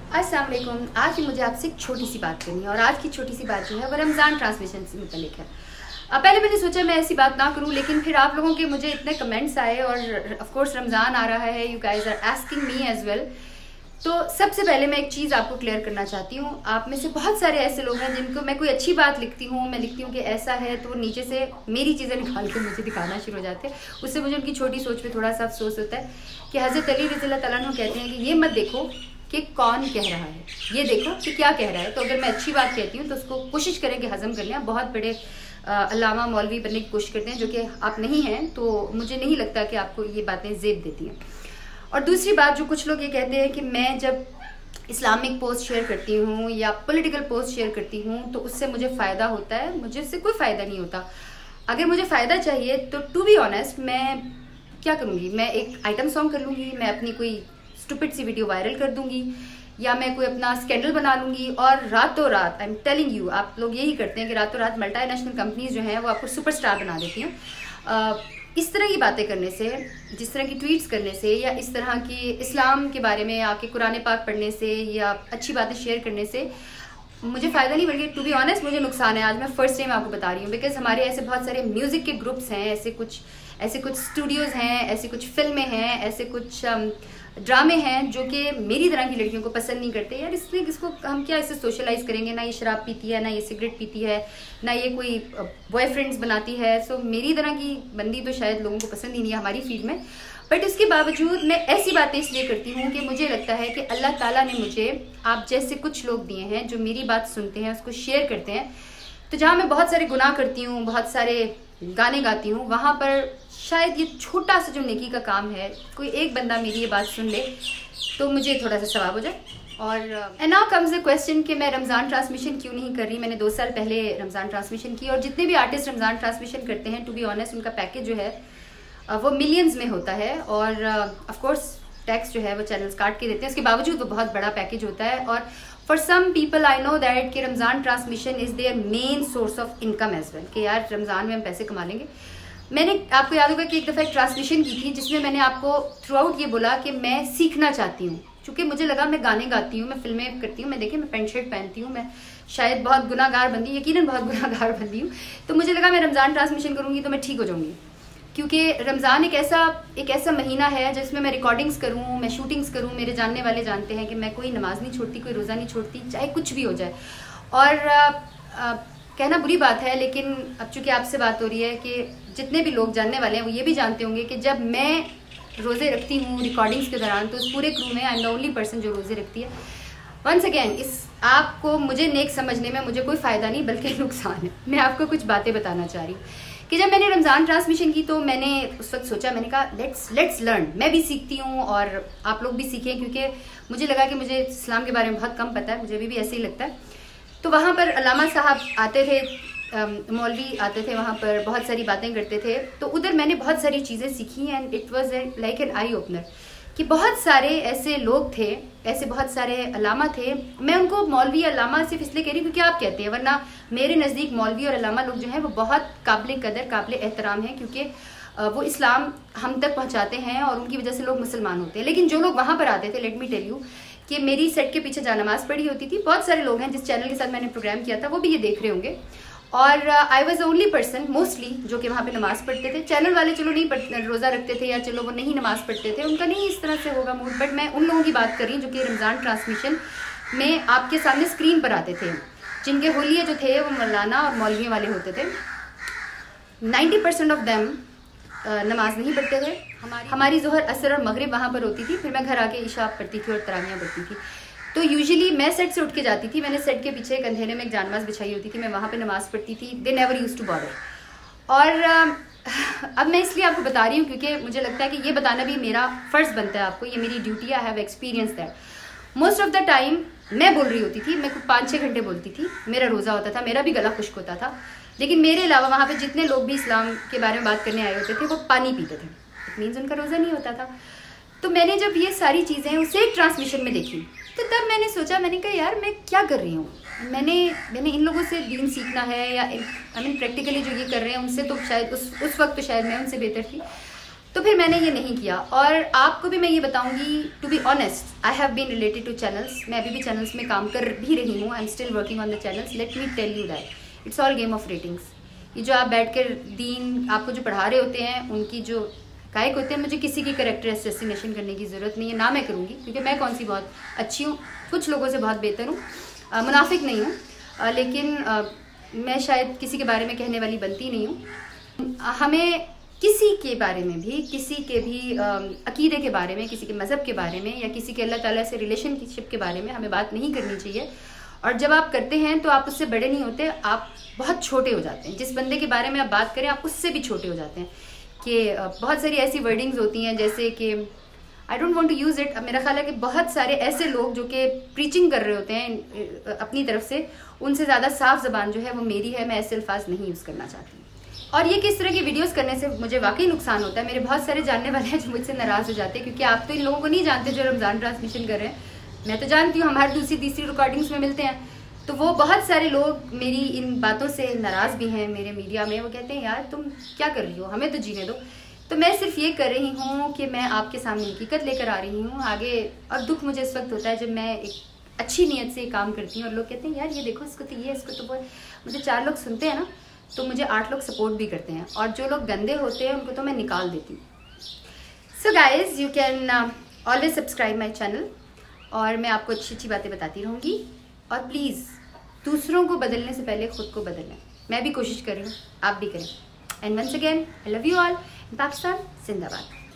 अस्सलाम वालेकुम। आज मुझे आपसे एक छोटी सी बात करनी है और आज की छोटी सी बात जो है वो रमज़ान ट्रांसमिशन से मुतल्लिक है। पहले मैंने सोचा मैं ऐसी बात ना करूं, लेकिन फिर आप लोगों के मुझे इतने कमेंट्स आए और ऑफ कोर्स रमज़ान आ रहा है, you guys are asking me as well. तो सबसे पहले मैं एक चीज़ आपको क्लियर करना चाहती हूँ। आप में से बहुत सारे ऐसे लोग हैं जिनको मैं कोई अच्छी बात लिखती हूँ, मैं लिखती हूँ कि ऐसा है, तो वो नीचे से मेरी चीज़ें निकाल के मुझे दिखाना शुरू हो जाते हैं। उससे मुझे उनकी छोटी सोच पे थोड़ा सा अफसोस होता है कि हज़रत अली रज़ी अल्लाह तआला अन्हु कहते हैं कि ये मत देखो कि कौन कह रहा है, ये देखो कि क्या कह रहा है। तो अगर मैं अच्छी बात कहती हूँ तो उसको कोशिश करें कि हज़म कर लें। बहुत बड़े अल्लामा मौलवी बनने की कोशिश करते हैं, जो कि आप नहीं हैं, तो मुझे नहीं लगता कि आपको ये बातें ज़ेब देती हैं। और दूसरी बात, जो कुछ लोग ये कहते हैं कि मैं जब इस्लामिक पोस्ट शेयर करती हूँ या पॉलिटिकल पोस्ट शेयर करती हूँ तो उससे मुझे फ़ायदा होता है, मुझे उससे कोई फ़ायदा नहीं होता। अगर मुझे फ़ायदा चाहिए तो टू बी ऑनेस्ट मैं क्या करूँगी, मैं एक आइटम सॉन्ग कर लूँगी, मैं अपनी कोई स्टूपिड सी वीडियो वायरल कर दूंगी, या मैं कोई अपना स्कैंडल बना लूंगी और रातों रात, आई एम टेलिंग यू, आप लोग यही करते हैं कि रातों रात मल्टीनेशनल कंपनीज जो हैं वो आपको सुपरस्टार बना देती हैं। इस तरह की बातें करने से, जिस तरह की ट्वीट्स करने से, या इस तरह की इस्लाम के बारे में आके कुरान पाक पढ़ने से या अच्छी बातें शेयर करने से मुझे फ़ायदा नहीं, बल्कि टू बी ऑनेस्ट मुझे नुकसान है। आज मैं फर्स्ट टाइम आपको बता रही हूँ, बिकॉज हमारे ऐसे बहुत सारे म्यूज़िक के ग्रुप्स हैं, ऐसे कुछ स्टूडियोज़ हैं, ऐसी कुछ फिल्में हैं, ऐसे कुछ ड्रामे हैं जो कि मेरी तरह की लड़कियों को पसंद नहीं करते। यार इसमें किसको हम क्या इसे सोशलाइज करेंगे, ना ये शराब पीती है, ना ये सिगरेट पीती है, ना ये कोई बॉयफ्रेंड्स बनाती है। सो मेरी तरह की बंदी तो शायद लोगों को पसंद ही नहीं है हमारी फील्ड में। बट इसके बावजूद मैं ऐसी बातें इसलिए करती हूँ कि मुझे लगता है कि अल्लाह ताला ने मुझे आप जैसे कुछ लोग दिए हैं जो मेरी बात सुनते हैं, उसको शेयर करते हैं। तो जहाँ मैं बहुत सारे गुनाह करती हूँ, बहुत सारे गाने गाती हूँ, वहाँ पर शायद ये छोटा सा जो नेकी का काम है, कोई एक बंदा मेरी ये बात सुन ले तो मुझे थोड़ा सा सवाब हो जाए। और and now comes the question कि मैं रमज़ान ट्रांसमिशन क्यों नहीं कर रही। मैंने 2 साल पहले रमज़ान ट्रांसमिशन की, और जितने भी आर्टिस्ट रमज़ान ट्रांसमिशन करते हैं, टू बी ऑनेस्ट उनका पैकेज जो है वो मिलियंस में होता है, और ऑफ कोर्स टैक्स जो है वो चैनल्स काट के देते हैं, उसके बावजूद वो बहुत बड़ा पैकेज होता है। और for some people I know that कि Ramzan transmission is their main source of income as well, कि यार रमज़ान में हम पैसे कमा लेंगे। मैंने, आपको याद होगा कि एक दफ़ा एक ट्रांसमिशन की थी जिसमें मैंने आपको थ्रू आउट ये बोला कि मैं सीखना चाहती हूँ, क्योंकि मुझे लगा मैं गाने गाती हूँ, मैं फिल्में करती हूँ, मैं देखिए मैं पेंट शर्ट पहनती हूँ, मैं शायद बहुत गुनाहगार बंदी, यकीनन बहुत गुनाहगार बंदी हूँ। तो मुझे लगा मैं रमज़ान ट्रांसमिशन करूँगी तो मैं ठीक हो जाऊँगी, क्योंकि रमज़ान एक ऐसा महीना है जिसमें मैं रिकॉर्डिंग्स करूँ, मैं शूटिंग्स करूँ। मेरे जानने वाले जानते हैं कि मैं कोई नमाज नहीं छोड़ती, कोई रोज़ा नहीं छोड़ती, चाहे कुछ भी हो जाए। और कहना बुरी बात है, लेकिन अब चूंकि आपसे बात हो रही है कि जितने भी लोग जानने वाले हैं वो ये भी जानते होंगे कि जब मैं रोज़े रखती हूँ रिकॉर्डिंग्स के दौरान, तो उस पूरे क्रू में I am the only person जो रोज़े रखती है। वंस अगेन, इस आपको मुझे नेक समझने में मुझे कोई फ़ायदा नहीं बल्कि नुकसान है। मैं आपको कुछ बातें बताना चाह रही हूँ कि जब मैंने रमज़ान ट्रांसमिशन की तो मैंने उस वक्त सोचा, मैंने कहा लेट्स लर्न, मैं भी सीखती हूँ और आप लोग भी सीखें, क्योंकि मुझे लगा कि मुझे इस्लाम के बारे में बहुत कम पता है, मुझे भी ऐसे ही लगता है। तो वहाँ पर अल्लामा साहब आते थे, मौलवी आते थे, वहाँ पर बहुत सारी बातें करते थे, तो उधर मैंने बहुत सारी चीज़ें सीखी। And it was like an eye opener कि बहुत सारे ऐसे लोग थे, ऐसे बहुत सारे अल्लामा थे। मैं उनको मौलवी अल्लामा सिर्फ इसलिए कह रही हूँ क्योंकि आप कहते हैं, वरना मेरे नज़दीक मौलवी और अल्लामा लोग जो हैं वो बहुत काबिल कदर, काबिल एहतराम हैं, क्योंकि वो इस्लाम हम तक पहुँचाते हैं और उनकी वजह से लोग मुसलमान होते हैं। लेकिन जो लोग वहाँ पर आते थे, लेट मी टेल यू कि मेरी सेट के पीछे जानमाज पढ़ी होती थी। बहुत सारे लोग हैं जिस चैनल के साथ मैंने प्रोग्राम किया था वो भी ये देख रहे होंगे, और I was the only person mostly जो कि वहाँ पे नमाज़ पढ़ते थे। चैनल वाले चलो नहीं रोज़ा रखते थे, या चलो वो नहीं नमाज़ पढ़ते थे, उनका नहीं इस तरह से होगा मूड। बट मैं उन लोगों की बात कर रही हूँ जो कि रमज़ान ट्रांसमिशन में आपके सामने स्क्रीन पर आते थे, जिनके होलिये जो थे वो मौलाना और मौलवियों वाले होते थे। 90% ऑफ देम नमाज नहीं पढ़ते थे। हमारी ज़ोहर, असर और मगरिब वहाँ पर होती थी, फिर मैं घर आके इशा पढ़ती थी और तरावियाँ पढ़ती थी। तो यूजुअली मैं सेट से उठ के जाती थी, मैंने सेट के पीछे एक अंधेरे में एक जानमाज बिछाई होती थी, मैं वहाँ पे नमाज़ पढ़ती थी। They never used to bother. और अब मैं इसलिए आपको बता रही हूँ क्योंकि मुझे लगता है कि ये बताना भी मेरा फ़र्ज़ बनता है आपको, ये मेरी ड्यूटी है। I have experience that. Most of the time मैं बोल रही होती थी, मैं कुछ 5-6 घंटे बोलती थी, मेरा रोज़ा होता था, मेरा भी गला खुश्क होता था, लेकिन मेरे अलावा वहाँ पे जितने लोग भी इस्लाम के बारे में बात करने आए होते थे वो पानी पीते थे। इट मीन्स उनका रोज़ा नहीं होता था। तो मैंने जब ये सारी चीज़ें उसे एक ट्रांसमिशन में देखी, तो तब मैंने सोचा, मैंने कहा यार मैं क्या कर रही हूँ, मैंने इन लोगों से दीन सीखना है, या आई मीन प्रैक्टिकली जो ये कर रहे हैं उनसे तो शायद उस वक्त तो शायद मैं उनसे बेहतर थी। तो फिर मैंने ये नहीं किया। और आपको भी मैं ये बताऊंगी, to be honest, I have been related to channels, मैं अभी भी चैनल्स में काम कर भी रही हूँ, I am still working on the channels. Let me tell you that it's all game of ratings. ये जो आप बैठ कर दीन आपको जो पढ़ा रहे होते हैं, उनकी जो गायक होते हैं, मुझे किसी की कैरेक्टर एसेसिनेशन करने की ज़रूरत नहीं है, ना मैं करूँगी, क्योंकि मैं कौन सी बहुत अच्छी हूँ, कुछ लोगों से बहुत बेहतर हूँ, मुनाफिक नहीं हूँ, लेकिन मैं शायद किसी के बारे में कहने वाली बनती नहीं हूँ। हमें किसी के बारे में भी, किसी के भी अकीदे के बारे में, किसी के मज़हब के बारे में, या किसी के अल्लाह ताला से रिलेशनशिप के बारे में हमें बात नहीं करनी चाहिए। और जब आप करते हैं तो आप उससे बड़े नहीं होते, आप बहुत छोटे हो जाते हैं। जिस बंदे के बारे में आप बात करें, आप उससे भी छोटे हो जाते हैं। कि बहुत सारी ऐसी वर्डिंग्स होती हैं जैसे कि I don't want to use it. मेरा ख्याल है कि बहुत सारे ऐसे लोग जो कि प्रीचिंग कर रहे होते हैं अपनी तरफ से, उनसे ज़्यादा साफ ज़बान जो है वो मेरी है, मैं ऐसे अल्फाज नहीं यूज़ करना चाहती। और ये किस तरह की वीडियोस करने से मुझे वाकई नुकसान होता है। मेरे बहुत सारे जानने वाले हैं जो मुझसे नाराज़ हो जाते हैं, क्योंकि आप तो इन लोगों को नहीं जानते जो रमज़ान ट्रांसमिशन कर रहे हैं। मैं तो जानती हूँ, हमारी दूसरी तीसरी रिकॉर्डिंग्स में मिलते हैं, तो वो बहुत सारे लोग मेरी इन बातों से नाराज़ भी हैं मेरे मीडिया में। वो कहते हैं यार तुम क्या कर रही हो, हमें तो जीने दो। तो मैं सिर्फ ये कर रही हूँ कि मैं आपके सामने हकीकत लेकर आ रही हूँ आगे। और दुख मुझे इस वक्त होता है जब मैं एक अच्छी नीयत से काम करती हूँ और लोग कहते हैं यार ये देखो, इसको तो ये, इसको तो वो। मुझे 4 लोग सुनते हैं ना, तो मुझे 8 लोग सपोर्ट भी करते हैं, और जो लोग गंदे होते हैं उनको तो मैं निकाल देती हूँ। So guys, you can always subscribe my channel, और मैं आपको अच्छी अच्छी बातें बताती रहूँगी। और प्लीज़ दूसरों को बदलने से पहले खुद को बदलें। मैं भी कोशिश कर रही हूँ, आप भी करें। And once again, I love you all. Pakistan जिंदाबाद।